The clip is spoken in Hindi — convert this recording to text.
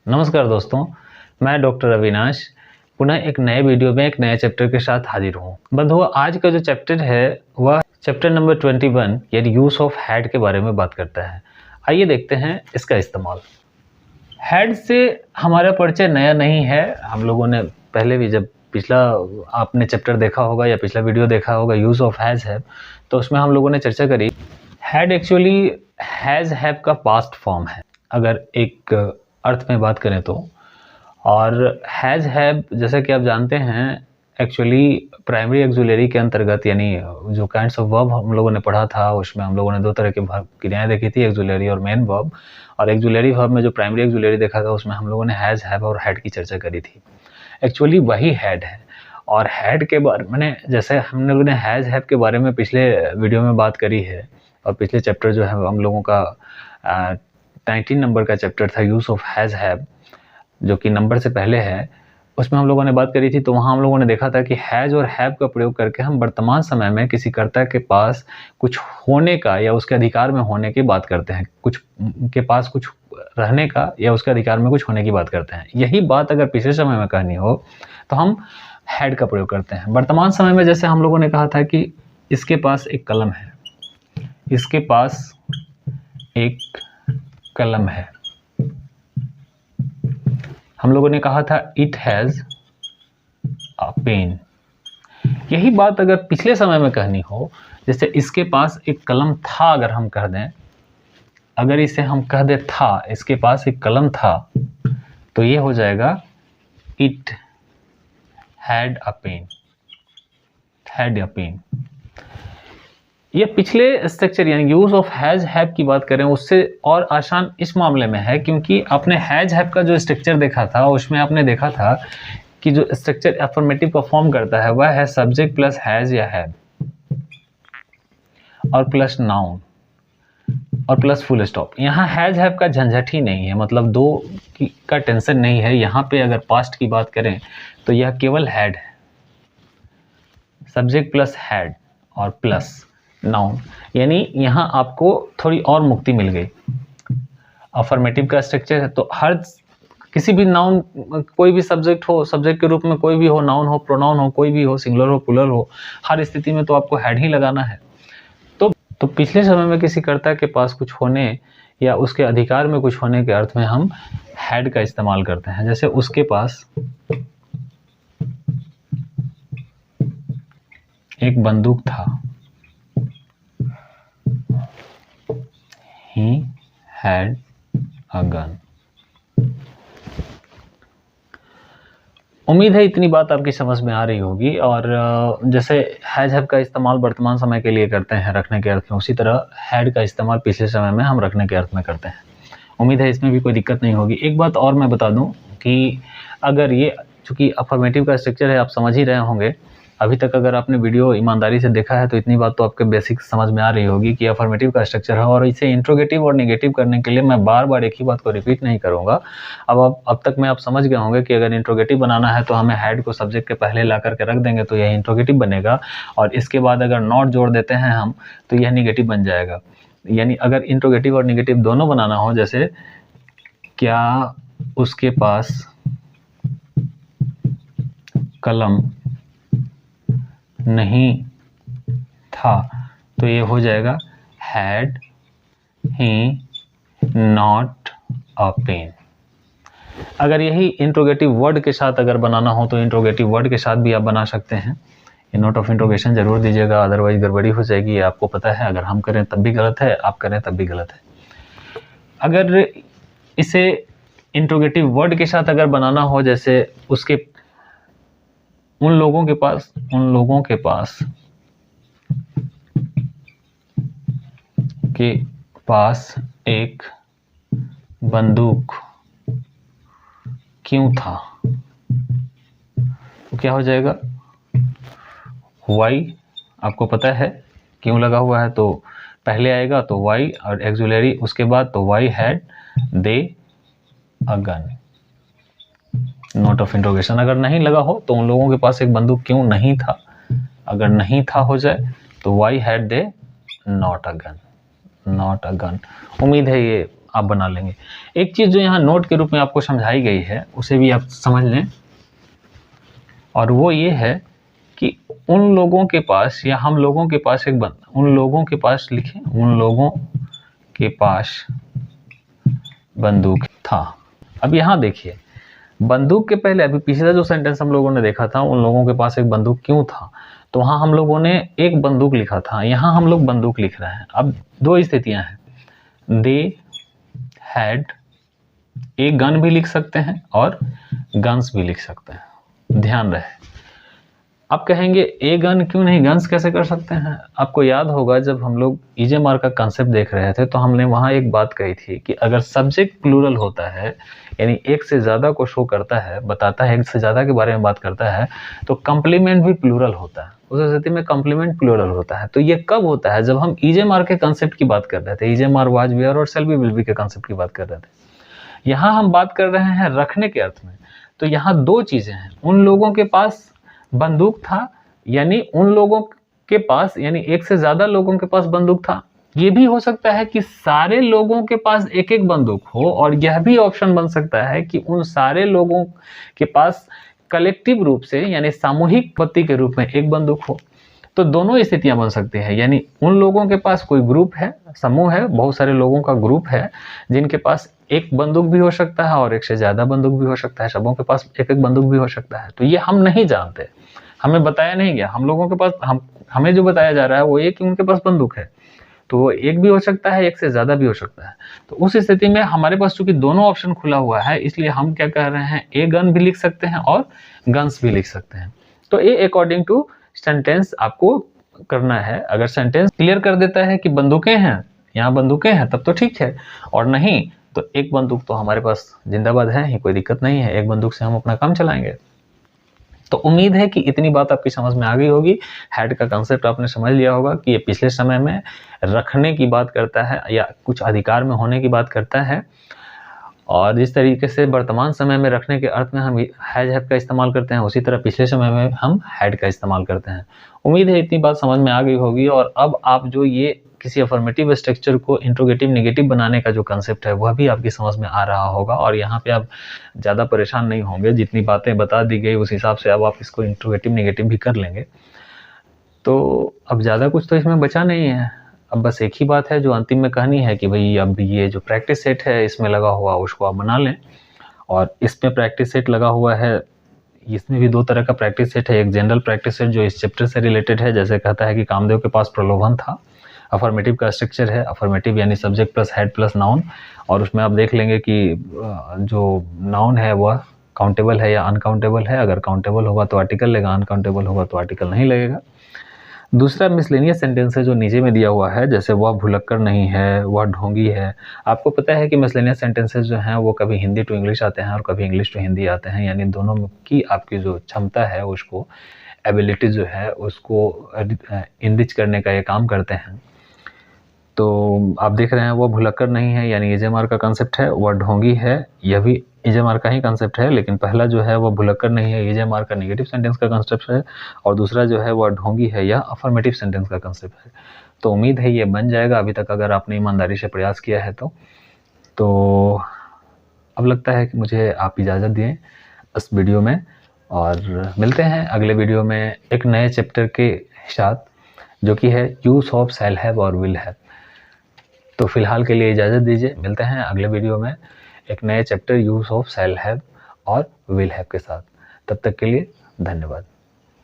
नमस्कार दोस्तों, मैं डॉक्टर अविनाश पुनः एक नए वीडियो में एक नए चैप्टर के साथ हाजिर हूँ। बंधुओं, आज का जो चैप्टर है वह चैप्टर नंबर 21 यानी यूज़ ऑफ हैड के बारे में बात करता है। आइए देखते हैं इसका इस्तेमाल। हैड से हमारा परिचय नया नहीं है। हम लोगों ने पहले भी जब पिछला आपने चैप्टर देखा होगा या पिछला वीडियो देखा होगा यूज़ ऑफ हैज़ हैव, तो उसमें हम लोगों ने चर्चा करी। हैड एक्चुअली हैज़ हैव का पास्ट फॉर्म है अगर एक अर्थ में बात करें तो। और हैज़ हैव जैसा कि आप जानते हैं एक्चुअली प्राइमरी एक्जुलरी के अंतर्गत, यानी जो काइंड्स ऑफ वर्ब हम लोगों ने पढ़ा था उसमें हम लोगों ने दो तरह के वर्ब क्रियाएं देखी थी, एक्जुलरी और मेन वर्ब। और एक्जुलरी वर्ब में जो प्राइमरी एक्जुलरी देखा था उसमें हम लोगों ने हैज़ हैव और हैड की चर्चा करी थी। एक्चुअली वही हैड है। और हैड के बारे में जैसे हम लोगों ने हैज़ हैव के बारे में पिछले वीडियो में बात करी है, और पिछले चैप्टर जो है हम लोगों का 19 नंबर का चैप्टर था यूज़ ऑफ हैज़ हैव, जो कि नंबर से पहले है, उसमें हम लोगों ने बात करी थी। तो वहाँ हम लोगों ने देखा था कि हैज़ और हैव का प्रयोग करके हम वर्तमान समय में किसी कर्ता के पास कुछ होने का या उसके अधिकार में होने की बात करते हैं, कुछ के पास कुछ रहने का या उसके अधिकार में कुछ होने की बात करते हैं। यही बात अगर पिछले समय में कहनी हो तो हम हैड का प्रयोग करते हैं। वर्तमान समय में जैसे हम लोगों ने कहा था कि इसके पास एक कलम है, इसके पास एक कलम है। हम लोगों ने कहा था इट हैज़ अ पेन। यही बात अगर पिछले समय में कहनी हो, जैसे इसके पास एक कलम था, अगर हम कह दें, अगर इसे हम कह दें था, इसके पास एक कलम था, तो ये हो जाएगा it had a pen, had a pen. ये पिछले स्ट्रक्चर यानी यूज ऑफ हैज हैव की बात करें उससे और आसान इस मामले में है, क्योंकि आपने हैज हैव का जो स्ट्रक्चर देखा था उसमें आपने देखा था कि जो स्ट्रक्चर अफर्मेटिव का फॉर्म करता है वह है सब्जेक्ट प्लस हैज या हैव और प्लस नाउन और प्लस फुल स्टॉप। यहाँ हैज हैव का झंझट ही नहीं है, मतलब दो का टेंशन नहीं है। यहाँ पे अगर पास्ट की बात करें तो यह केवल हैड है, सब्जेक्ट प्लस हैड और प्लस नाउन, यानी यहाँ आपको थोड़ी और मुक्ति मिल गई। अफर्मेटिव का स्ट्रक्चर है तो हर किसी भी नाउन, कोई भी सब्जेक्ट हो, सब्जेक्ट के रूप में कोई भी हो, नाउन हो, प्रोनाउन हो, कोई भी हो, सिंगुलर हो, प्लूरल हो, हर स्थिति में तो आपको हैड ही लगाना है। तो पिछले समय में किसी कर्ता के पास कुछ होने या उसके अधिकार में कुछ होने के अर्थ में हम हैड का इस्तेमाल करते हैं। जैसे उसके पास एक बंदूक था, he had a gun। उम्मीद है इतनी बात आपकी समझ में आ रही होगी। और जैसे हैज हैव का इस्तेमाल वर्तमान समय के लिए करते हैं रखने के अर्थ में, उसी तरह हैड का इस्तेमाल पिछले समय में हम रखने के अर्थ में करते हैं। उम्मीद है इसमें भी कोई दिक्कत नहीं होगी। एक बात और मैं बता दूं कि अगर ये चूँकि अफर्मेटिव का स्ट्रक्चर है, आप समझ ही रहे होंगे। अभी तक अगर आपने वीडियो ईमानदारी से देखा है तो इतनी बात तो आपके बेसिक समझ में आ रही होगी कि अफर्मेटिव का स्ट्रक्चर है। और इसे इंट्रोगेटिव और नेगेटिव करने के लिए मैं बार बार एक ही बात को रिपीट नहीं करूंगा। अब तक में आप समझ गए होंगे कि अगर इंट्रोगेटिव बनाना है तो हमें हैड को सब्जेक्ट के पहले ला करके रख देंगे तो यह इंट्रोगेटिव बनेगा, और इसके बाद अगर नॉट जोड़ देते हैं हम तो यह निगेटिव बन जाएगा। यानी अगर इंट्रोगेटिव और निगेटिव दोनों बनाना हो, जैसे क्या उसके पास कलम नहीं था, तो ये हो जाएगा had he not a pen. अगर यही इंट्रोगेटिव वर्ड के साथ अगर बनाना हो तो इंट्रोगेटिव वर्ड के साथ भी आप बना सकते हैं। ये नोट ऑफ इंट्रोगेशन जरूर दीजिएगा, अदरवाइज गड़बड़ी हो जाएगी। आपको पता है, अगर हम करें तब भी गलत है, आप करें तब भी गलत है। अगर इसे इंट्रोगेटिव वर्ड के साथ अगर बनाना हो, जैसे उसके उन लोगों के पास एक बंदूक क्यों था, तो क्या हो जाएगा, वाई। आपको पता है क्यों लगा हुआ है तो पहले आएगा तो वाई और एक्जुलरी उसके बाद तो why had they a gun. Note of interrogation अगर नहीं लगा हो तो उन लोगों के पास एक बंदूक क्यों नहीं था, अगर नहीं था हो जाए तो why had they not a gun, not a gun. उम्मीद है ये आप बना लेंगे। एक चीज़ जो यहाँ नोट के रूप में आपको समझाई गई है उसे भी आप समझ लें, और वो ये है कि उन लोगों के पास या हम लोगों के पास उन लोगों के पास लिखें, उन लोगों के पास बंदूक था। अब यहाँ देखिए, बंदूक के पहले अभी पिछला जो सेंटेंस हम लोगों ने देखा था, उन लोगों के पास एक बंदूक क्यों था, तो वहाँ हम लोगों ने एक बंदूक लिखा था, यहाँ हम लोग बंदूक लिख रहे हैं। अब दो स्थितियां हैं, दे हैड, एक गन भी लिख सकते हैं और गन्स भी लिख सकते हैं, ध्यान रहे। आप कहेंगे ए गन क्यों नहीं गन्स कैसे कर सकते हैं? आपको याद होगा जब हम लोग ईजेमार का कंसेप्ट देख रहे थे तो हमने वहाँ एक बात कही थी कि अगर सब्जेक्ट प्लूरल होता है, यानी एक से ज़्यादा को शो करता है, बताता है, एक से ज़्यादा के बारे में बात करता है, तो कंप्लीमेंट भी प्लूरल होता है। उस स्थिति में कंप्लीमेंट प्लूरल होता है। तो ये कब होता है? जब हम ईजेमार के कंसेप्ट की बात कर रहे थे, ईजेमार, वाज, वेयर और शेल बी, विल बी के कंसेप्ट की बात कर रहे थे। यहाँ हम बात कर रहे हैं रखने के अर्थ में। तो यहाँ दो चीज़ें हैं, उन लोगों के पास बंदूक था, यानी उन लोगों के पास, यानी एक से ज्यादा लोगों के पास बंदूक था। ये भी हो सकता है कि सारे लोगों के पास एक एक बंदूक हो, और यह भी ऑप्शन बन सकता है कि उन सारे लोगों के पास कलेक्टिव रूप से, यानी सामूहिक पत्ती के रूप में एक बंदूक हो। तो दोनों स्थितियां बन सकती है, यानी उन लोगों के पास कोई ग्रुप है, समूह है, बहुत सारे लोगों का ग्रुप है जिनके पास एक बंदूक भी हो सकता है और एक से ज्यादा बंदूक भी हो सकता है, सबों के पास एक एक बंदूक भी हो सकता है। तो ये हम नहीं जानते, हमें बताया नहीं गया। हम लोगों के पास हमें जो बताया जा रहा है वो ये कि उनके पास बंदूक है, तो वो एक भी हो सकता है, एक से ज्यादा भी हो सकता है। तो उस स्थिति में हमारे पास चूंकि दोनों ऑप्शन खुला हुआ है, इसलिए हम क्या कह रहे हैं, ए गन भी लिख सकते हैं और गन्स भी लिख सकते हैं। तो ये अकॉर्डिंग टू सेंटेंस आपको करना है। अगर सेंटेंस क्लियर कर देता है कि बंदूकें हैं, यहाँ बंदूकें हैं, तब तो ठीक है, और नहीं तो एक बंदूक तो हमारे पास जिंदाबाद है ही, कोई दिक्कत नहीं है, एक बंदूक से हम अपना काम चलाएंगे। तो उम्मीद है कि इतनी बात आपकी समझ में आ गई होगी। हैड का कंसेप्ट आपने समझ लिया होगा कि ये पिछले समय में रखने की बात करता है या कुछ अधिकार में होने की बात करता है, और जिस तरीके से वर्तमान समय में रखने के अर्थ में हम हैज हैव का इस्तेमाल करते हैं, उसी तरह पिछले समय में हम हैड का इस्तेमाल करते हैं। उम्मीद है इतनी बात समझ में आ गई होगी, और अब आप जो ये किसी अफर्मेटिव स्ट्रक्चर को इंट्रोगेटिव नेगेटिव बनाने का जो कंसेप्ट है वह भी आपकी समझ में आ रहा होगा, और यहाँ पे आप ज़्यादा परेशान नहीं होंगे। जितनी बातें बता दी गई उस हिसाब से अब आप इसको इंट्रोगेटिव नेगेटिव भी कर लेंगे। तो अब ज़्यादा कुछ तो इसमें बचा नहीं है। अब बस एक ही बात है जो अंतिम में कहनी है कि भाई अब ये जो प्रैक्टिस सेट है इसमें लगा हुआ उसको आप बना लें। और इसमें प्रैक्टिस सेट लगा हुआ है, इसमें भी दो तरह का प्रैक्टिस सेट है। एक जनरल प्रैक्टिस सेट जो इस चैप्टर से रिलेटेड है, जैसे कहता है कि कामदेव के पास प्रलोभन था। अफर्मेटिव का स्ट्रक्चर है, अफर्मेटिव यानी subject plus head plus noun, और उसमें आप देख लेंगे कि जो नाउन है वह काउंटेबल है या अनकाउंटेबल है। अगर काउंटेबल होगा तो आर्टिकल लेगा, अनकाउंटेबल होगा तो आर्टिकल नहीं लगेगा। दूसरा मिसलेनियस सेंटेंस है जो नीचे में दिया हुआ है, जैसे वह भुलक्कर नहीं है, वह ढोंगी है। आपको पता है कि मिसलेनियस सेंटेंसेस जो हैं वो कभी हिंदी टू इंग्लिश आते हैं और कभी इंग्लिश टू हिंदी आते हैं, यानी दोनों की आपकी जो क्षमता है उसको, एबिलिटी जो है उसको इनरिच करने का ये काम करते हैं। तो आप देख रहे हैं वो भुलक्कर नहीं है, यानी ईजेमार का कंसेप्ट है। वह ढोंगी है, यह भी ईजेमार का ही कंसेप्ट है, लेकिन पहला जो है वो भुलक्कर नहीं है, ईजेमार का नेगेटिव सेंटेंस का कंसेप्ट है, और दूसरा जो है वह ढोंगी है या अफर्मेटिव सेंटेंस का कंसेप्ट है। तो उम्मीद है ये बन जाएगा, अभी तक अगर आपने ईमानदारी से प्रयास किया है तो अब लगता है कि मुझे आप इजाज़त दें इस वीडियो में, और मिलते हैं अगले वीडियो में एक नए चैप्टर के साथ, जो कि है यूज़ ऑफ शैल हैव और विल हैव। तो फिलहाल के लिए इजाज़त दीजिए, मिलते हैं अगले वीडियो में एक नए chapter use of shall have और विल हैव के साथ। तब तक के लिए धन्यवाद।